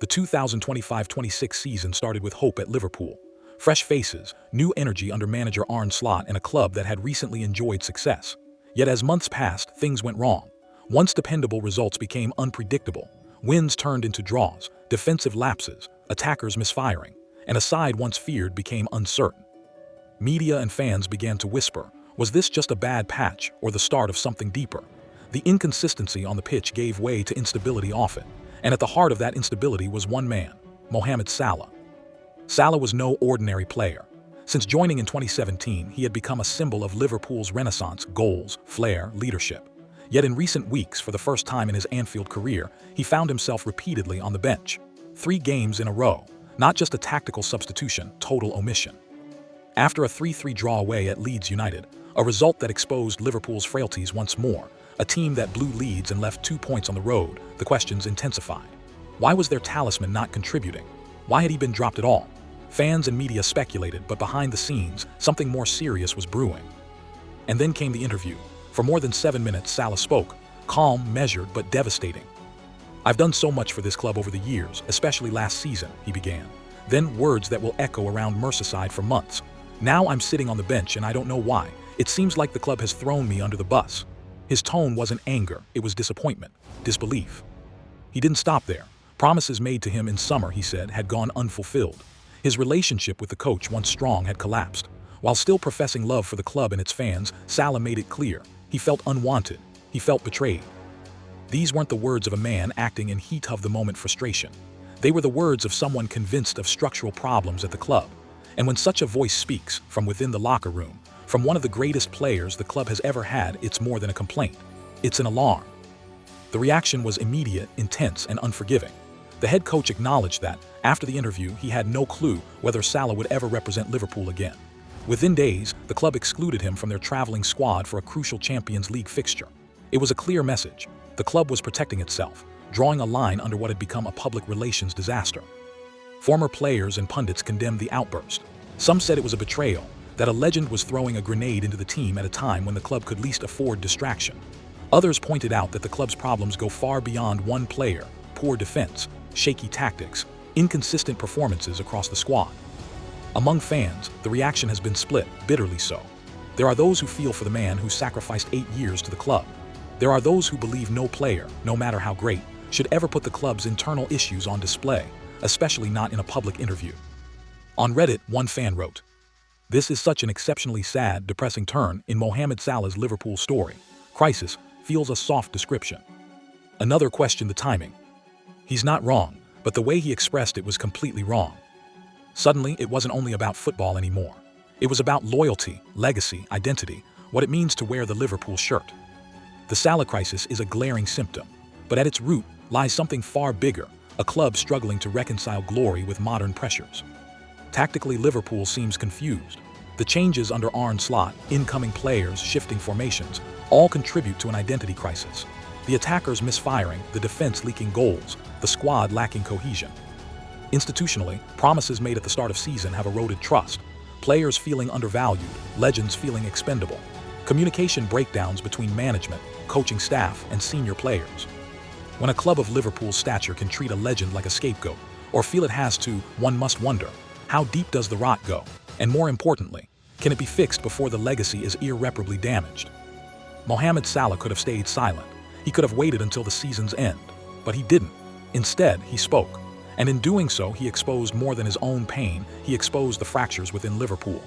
The 2025-26 season started with hope at Liverpool. Fresh faces, new energy under manager Arne and a club that had recently enjoyed success. Yet as months passed, things went wrong. Once dependable results became unpredictable. Wins turned into draws, defensive lapses, attackers misfiring, and a side once feared became uncertain. Media and fans began to whisper, was this just a bad patch or the start of something deeper? The inconsistency on the pitch gave way to instability off it, and at the heart of that instability was one man, Mohammed Salah. Salah was no ordinary player. Since joining in 2017, he had become a symbol of Liverpool's renaissance: goals, flair, leadership. Yet in recent weeks, for the first time in his Anfield career, he found himself repeatedly on the bench. 3 games in a row, not just a tactical substitution, total omission. After a 3-3 draw away at Leeds United, a result that exposed Liverpool's frailties once more, a team that blew leads and left 2 points on the road, the questions intensified. Why was their talisman not contributing? Why had he been dropped at all? Fans and media speculated, but behind the scenes, something more serious was brewing. And then came the interview. For more than 7 minutes, Salah spoke, calm, measured, but devastating. "I've done so much for this club over the years, especially last season," he began. Then words that will echo around Merseyside for months. "Now I'm sitting on the bench and I don't know why. It seems like the club has thrown me under the bus." His tone wasn't anger, it was disappointment, disbelief. He didn't stop there. Promises made to him in summer, he said, had gone unfulfilled. His relationship with the coach, once strong, had collapsed. While still professing love for the club and its fans, Salah made it clear. He felt unwanted. He felt betrayed. These weren't the words of a man acting in heat-of-the-moment frustration. They were the words of someone convinced of structural problems at the club. And when such a voice speaks, from within the locker room, from one of the greatest players the club has ever had, it's more than a complaint. It's an alarm. The reaction was immediate, intense, and unforgiving. The head coach acknowledged that, after the interview, he had no clue whether Salah would ever represent Liverpool again. Within days, the club excluded him from their traveling squad for a crucial Champions League fixture. It was a clear message. The club was protecting itself, drawing a line under what had become a public relations disaster. Former players and pundits condemned the outburst. Some said it was a betrayal, that a legend was throwing a grenade into the team at a time when the club could least afford distraction. Others pointed out that the club's problems go far beyond one player: poor defense, shaky tactics, inconsistent performances across the squad. Among fans, the reaction has been split, bitterly so. There are those who feel for the man who sacrificed 8 years to the club. There are those who believe no player, no matter how great, should ever put the club's internal issues on display, especially not in a public interview. On Reddit, one fan wrote, "This is such an exceptionally sad, depressing turn in Mohammed Salah's Liverpool story. Crisis feels a soft description." Another questioned the timing. "He's not wrong, but the way he expressed it was completely wrong." Suddenly, it wasn't only about football anymore. It was about loyalty, legacy, identity, what it means to wear the Liverpool shirt. The Salah crisis is a glaring symptom, but at its root lies something far bigger: a club struggling to reconcile glory with modern pressures. Tactically, Liverpool seems confused. The changes under Arne, incoming players, shifting formations, all contribute to an identity crisis. The attackers misfiring, the defense leaking goals, the squad lacking cohesion. Institutionally, promises made at the start of season have eroded trust. Players feeling undervalued, legends feeling expendable. Communication breakdowns between management, coaching staff, and senior players. When a club of Liverpool's stature can treat a legend like a scapegoat, or feel it has to, one must wonder, how deep does the rot go? And more importantly, can it be fixed before the legacy is irreparably damaged? Mohammed Salah could have stayed silent. He could have waited until the season's end. But he didn't. Instead, he spoke. And in doing so, he exposed more than his own pain. He exposed the fractures within Liverpool.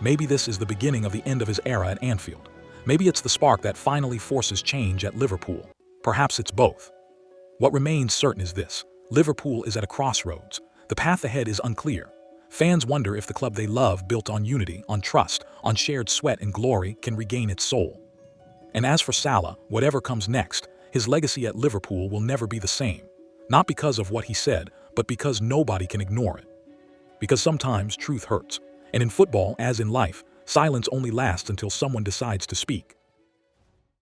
Maybe this is the beginning of the end of his era at Anfield. Maybe it's the spark that finally forces change at Liverpool. Perhaps it's both. What remains certain is this: Liverpool is at a crossroads. The path ahead is unclear. Fans wonder if the club they love, built on unity, on trust, on shared sweat and glory, can regain its soul. And as for Salah, whatever comes next, his legacy at Liverpool will never be the same. Not because of what he said, but because nobody can ignore it. Because sometimes truth hurts. And in football, as in life, silence only lasts until someone decides to speak.